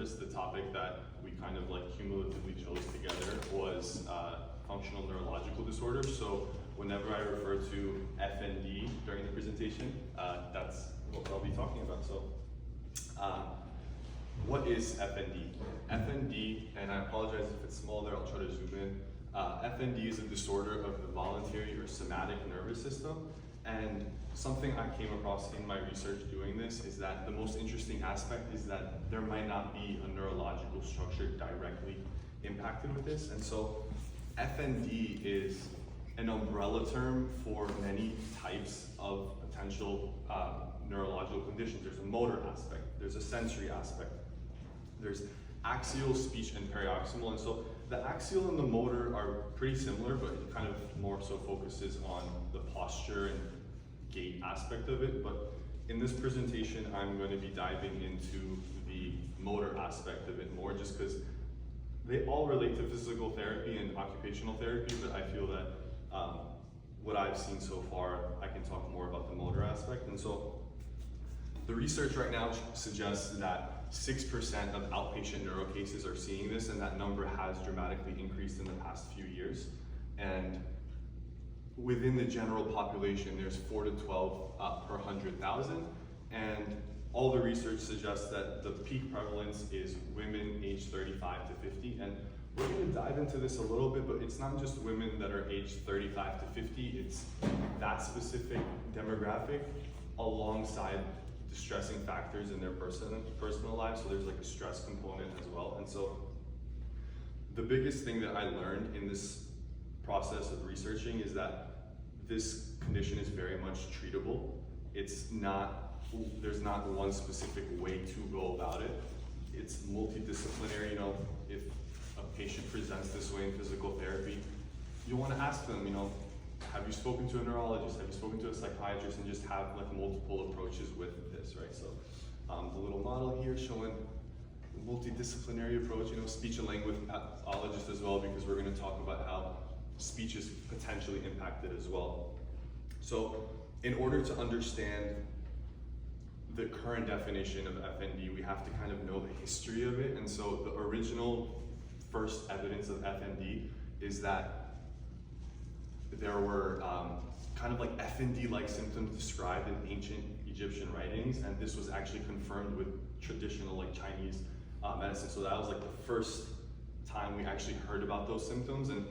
purpose, the topic that we kind of like cumulatively chose together was functional neurological disorders. So whenever I refer to FND during the presentation, that's what I'll be talking about. So what is FND? FND, and I apologize if it's small there, I'll try to zoom in. FND is a disorder of the voluntary or somatic nervous system. And something I came across in my research doing this is that the most interesting aspect is that there might not be a neurological structure directly impacted with this. And so FND is an umbrella term for many types of potential neurological conditions. There's a motor aspect, there's a sensory aspect, there's axial, speech, and paroxysmal. And so the axial and the motor are pretty similar, but it kind of more so focuses on the posture and gait aspect of it. But in this presentation, I'm going to be diving into the motor aspect of it more, just because they all relate to physical therapy and occupational therapy, but I feel that what I've seen so far, I can talk more about the motor aspect. And so the research right now suggests that 6% of outpatient neuro cases are seeing this, and that number has dramatically increased in the past few years. And within the general population, there's 4 to 12 per 100,000. And all the research suggests that the peak prevalence is women aged 35 to 50. And we're going to dive into this a little bit, but it's not just women that are aged 35 to 50, it's that specific demographic alongside distressing factors in their personal lives. So there's like a stress component as well. And so the biggest thing that I learned in this process of researching is that this condition is very much treatable. It's not, there's not one specific way to go about it. It's multidisciplinary. You know, if a patient presents this way in physical therapy, you want to ask them, you know, have you spoken to a neurologist? Have you spoken to a psychiatrist? And just have like multiple approaches with this, right? So the little model here showing the multidisciplinary approach, you know, speech and language pathologist as well, because we're going to talk about how speech is potentially impacted as well. So in order to understand the current definition of FND, we have to kind of know the history of it. And so the original first evidence of FND is that there were kind of like FND-like symptoms described in ancient Egyptian writings, and this was actually confirmed with traditional like Chinese medicine. So that was like the first time we actually heard about those symptoms. And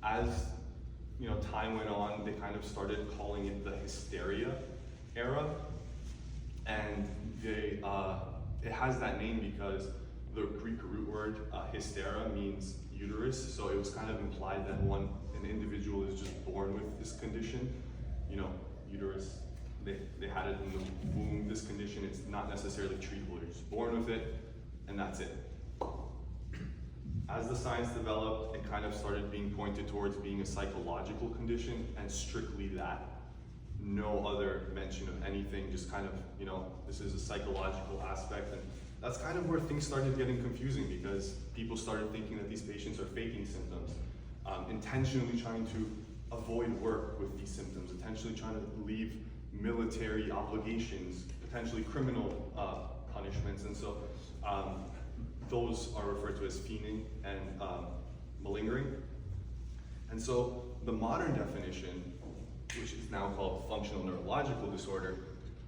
as you know, time went on, they kind of started calling it the hysteria era, and they it has that name because the Greek root word hystera means uterus. So it was kind of implied that an individual is just born with this condition, you know, uterus, they had it in the womb, this condition, it's not necessarily treatable, you're just born with it, and that's it. As the science developed, it kind of started being pointed towards being a psychological condition, and strictly that. No other mention of anything, just kind of, you know, this is a psychological aspect. And that's kind of where things started getting confusing, because people started thinking that these patients are faking symptoms, intentionally trying to avoid work with these symptoms, intentionally trying to leave military obligations, potentially criminal punishments. And so those are referred to as fiending and malingering. And so the modern definition, which is now called functional neurological disorder,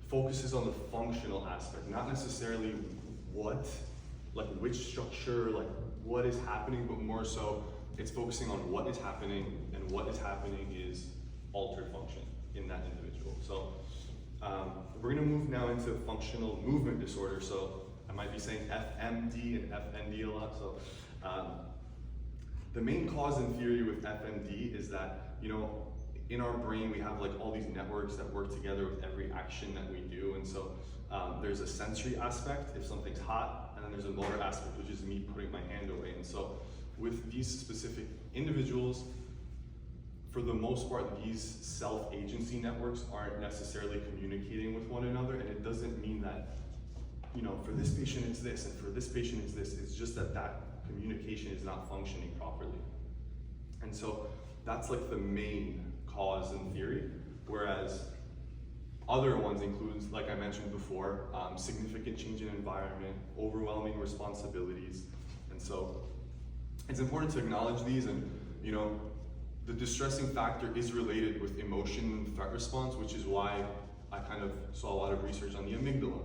focuses on the functional aspect, not necessarily what, like which structure, like what is happening, but more so it's focusing on what is happening, and what is happening is altered function in that individual. So we're gonna move now into functional movement disorder. So I might be saying FMD and FND a lot. So the main cause in theory with FMD is that, you know, in our brain, we have like all these networks that work together with every action that we do. And so there's a sensory aspect if something's hot, and then there's a motor aspect, which is me putting my hand away. And so with these specific individuals, for the most part, these self-agency networks aren't necessarily communicating with one another. And it doesn't mean that, you know, for this patient it's this, and for this patient it's this. It's just that that communication is not functioning properly. And so that's like the main cause in theory, whereas Other ones include, like I mentioned before, significant change in environment, overwhelming responsibilities. And so it's important to acknowledge these, and the distressing factor is related with emotion and threat response, which is why I kind of saw a lot of research on the amygdala,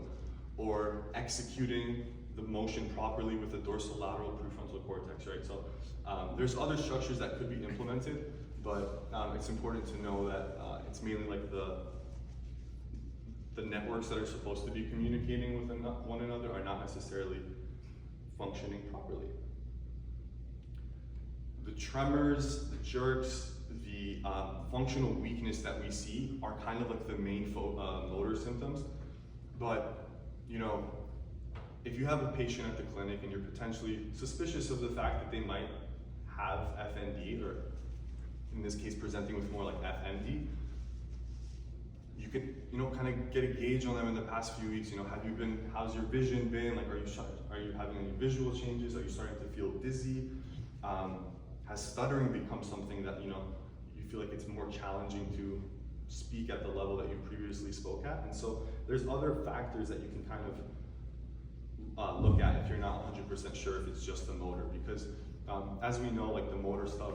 or executing the motion properly with the dorsolateral prefrontal cortex, right? So there's other structures that could be implemented, but it's important to know that it's mainly like the networks that are supposed to be communicating with one another are not necessarily functioning properly. The tremors, the jerks, the functional weakness that we see are kind of like the main motor symptoms. But if you have a patient at the clinic and you're potentially suspicious of the fact that they might have FND, or in this case presenting with more like FND, you can kind of get a gauge on them in the past few weeks. How's your vision been? Like, are you having any visual changes? Are you starting to feel dizzy? Has stuttering become something that you feel like it's more challenging to speak at the level that you previously spoke at? And so there's other factors that you can kind of look at if you're not 100% sure if it's just the motor, because as we know, like the motor stuff,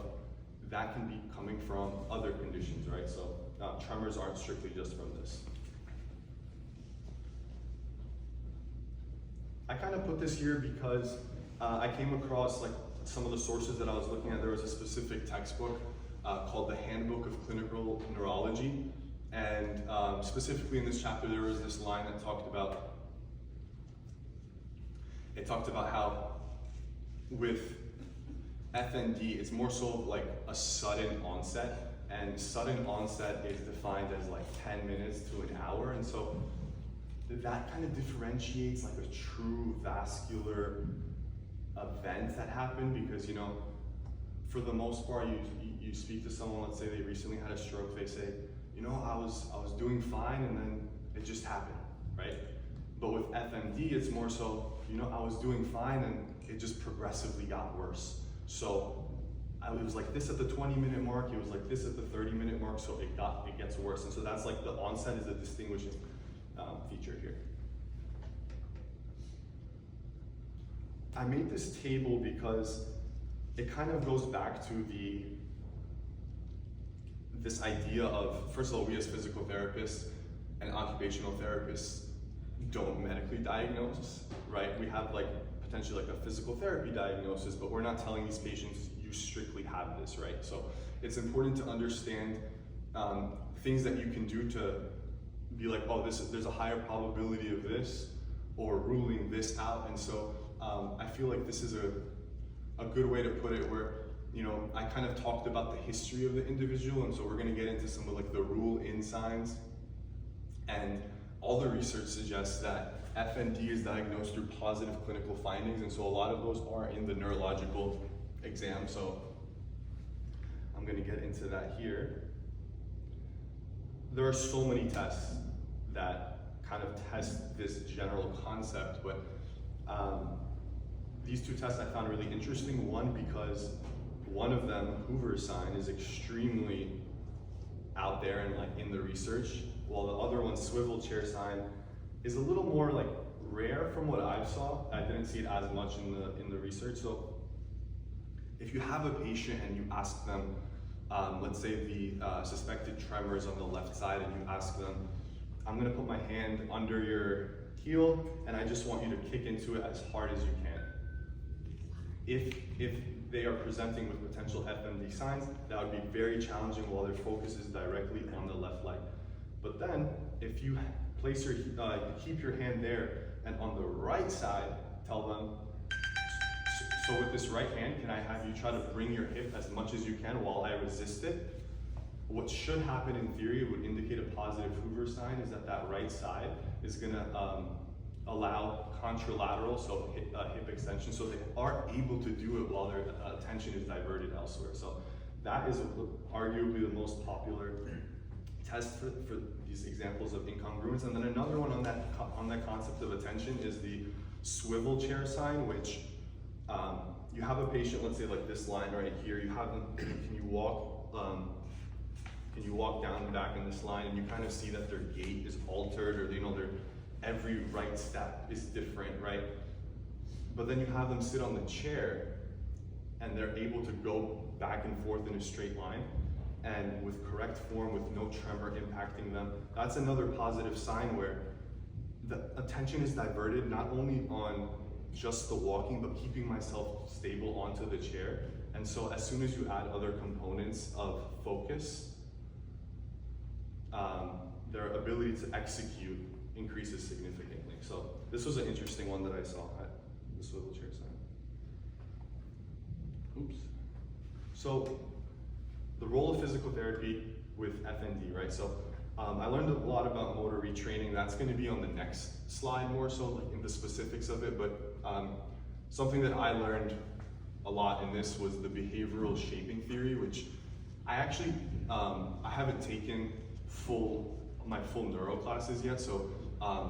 that can be coming from other conditions, right? So tremors aren't strictly just from this. I kind of put this here because I came across like some of the sources that I was looking at. There was a specific textbook called the Handbook of Clinical Neurology, and specifically in this chapter there was this line that talked about how with FND it's more so like a sudden onset, and sudden onset is defined as like 10 minutes to an hour, and so that kind of differentiates like a true vascular event that happened, because for the most part you speak to someone, let's say they recently had a stroke, they say, I was doing fine and then it just happened, right? But with FND it's more so, I was doing fine and it just progressively got worse. So it was like this at the 20-minute mark, it was like this at the 30-minute mark, so it gets worse. And so that's like the onset is a distinguishing feature here. I made this table because it kind of goes back to this idea of, first of all, we as physical therapists and occupational therapists don't medically diagnose, right? We have like potentially like a physical therapy diagnosis, but we're not telling these patients you strictly have this, right? So it's important to understand things that you can do to be like, oh, there's a higher probability of this, or ruling this out. And so I feel like this is a good way to put it, where I kind of talked about the history of the individual, and so we're going to get into some of like the rule-in signs. And all the research suggests that FND is diagnosed through positive clinical findings, and so a lot of those are in the neurological exam. So I'm going to get into that here. There are so many tests that kind of test this general concept, but these two tests I found really interesting. One, because one of them, Hoover's sign, is extremely out there and like in the research, while the other one, swivel chair sign, is a little more like rare from what I saw. I didn't see it as much in the research. So if you have a patient and you ask them, let's say the suspected tremor is on the left side, and you ask them, I'm gonna put my hand under your heel and I just want you to kick into it as hard as you can. If they are presenting with potential FND signs, that would be very challenging while their focus is directly on the left leg. But then, if you place keep your hand there, and on the right side, tell them, so with this right hand, can I have you try to bring your hip as much as you can while I resist it? What should happen in theory would indicate a positive Hoover sign, is that right side is gonna allow contralateral, so hip extension, so they are able to do it while their attention is diverted elsewhere. So that is arguably the most popular test for these examples of incongruence. And then another one on that concept of attention is the swivel chair sign, which you have a patient, let's say like this line right here, you have them, can you you walk down back in this line and you kind of see that their gait is altered, or their every right step is different, right? But then you have them sit on the chair and they're able to go back and forth in a straight line and with correct form, with no tremor impacting them. That's another positive sign where the attention is diverted not only on just the walking, but keeping myself stable onto the chair. And so as soon as you add other components of focus, their ability to execute increases significantly. So this was an interesting one that I saw at the swivel chair sign. Oops. So the role of physical therapy with FND, right? So I learned a lot about motor retraining. That's going to be on the next slide more so, like in the specifics of it. But something that I learned a lot in this was the behavioral shaping theory, which I actually I haven't taken my full neuro classes yet. So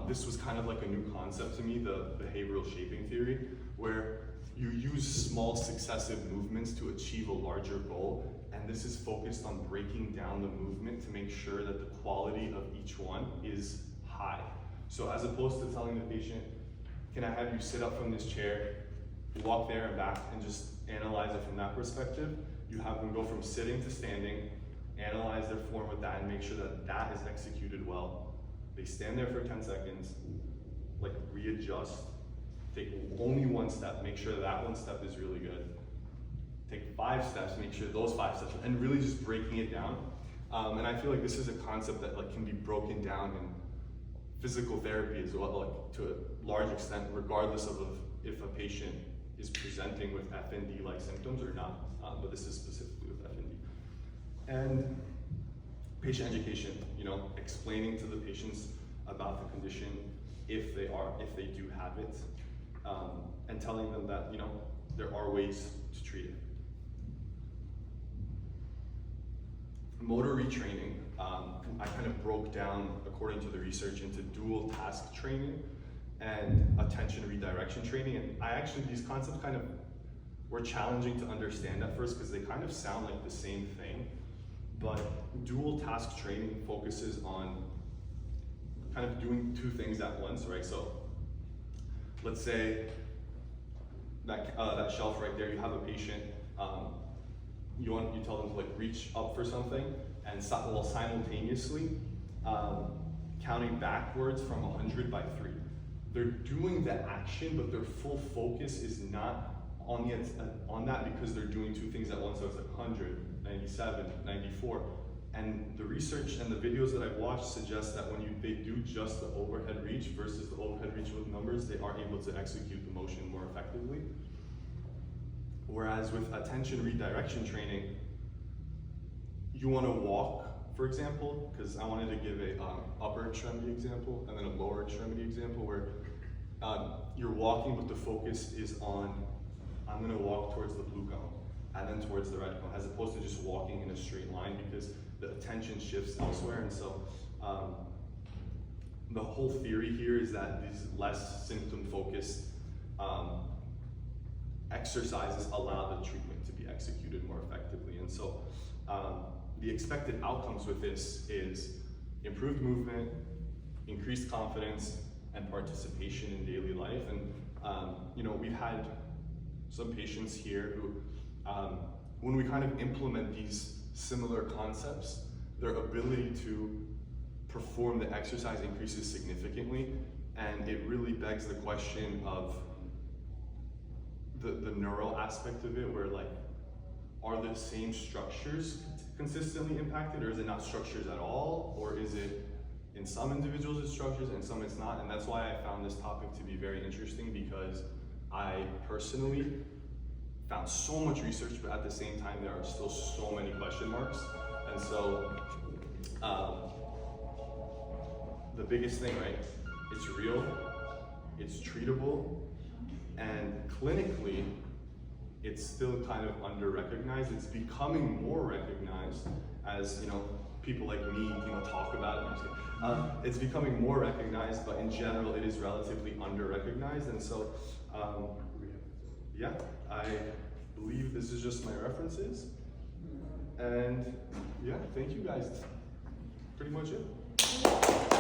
this was kind of like a new concept to me, the behavioral shaping theory, where you use small successive movements to achieve a larger goal. And this is focused on breaking down the movement to make sure that the quality of each one is high. So as opposed to telling the patient, can I have you sit up from this chair, walk there and back, and just analyze it from that perspective, you have them go from sitting to standing, analyze their form with that, and make sure that that is executed well. They stand there for 10 seconds, like readjust, take only one step, make sure that one step is really good. Take 5 steps, make sure those 5 steps, and really just breaking it down. And I feel like this is a concept that can be broken down in physical therapy as well, like to a large extent, regardless of if a patient is presenting with FND-like symptoms or not. But this is specifically with FND. And patient education, explaining to the patients about the condition if they do have it, and telling them that there are ways to treat it. Motor retraining, I kind of broke down, according to the research, into dual task training and attention redirection training. And these concepts kind of were challenging to understand at first because they kind of sound like the same thing. But dual task training focuses on kind of doing 2 things at once, right? So let's say that shelf right there, you have a patient, you tell them to reach up for something, and while simultaneously counting backwards from 100 by 3. They're doing the action, but their full focus is not on that because they're doing 2 things at once. So it's 100, 97, 94. And the research and the videos that I've watched suggest that when they do just the overhead reach versus the overhead reach with numbers, they are able to execute the motion more effectively. Whereas with attention redirection training, you want to walk, for example, because I wanted to give a upper extremity example and then a lower extremity example where you're walking, but the focus is on, I'm going to walk towards the blue cone and then towards the red cone, as opposed to just walking in a straight line because the attention shifts elsewhere. And so the whole theory here is that these less symptom focused exercises allow the treatment to be executed more effectively. And so the expected outcomes with this is improved movement, increased confidence, and participation in daily life. And we've had some patients here who, when we kind of implement these similar concepts, their ability to perform the exercise increases significantly. And it really begs the question of the neural aspect of it, where are the same structures consistently impacted, or is it not structures at all, or is it in some individuals it's structures and some it's not? And that's why I found this topic to be very interesting, because I personally found so much research, but at the same time there are still so many question marks. And so the biggest thing, right, it's real, it's treatable, and clinically, it's still kind of under-recognized. It's becoming more recognized as people like me talk about it. It's becoming more recognized, but in general, it is relatively under-recognized. And so, yeah, I believe this is just my references. And yeah, thank you guys. That's pretty much it.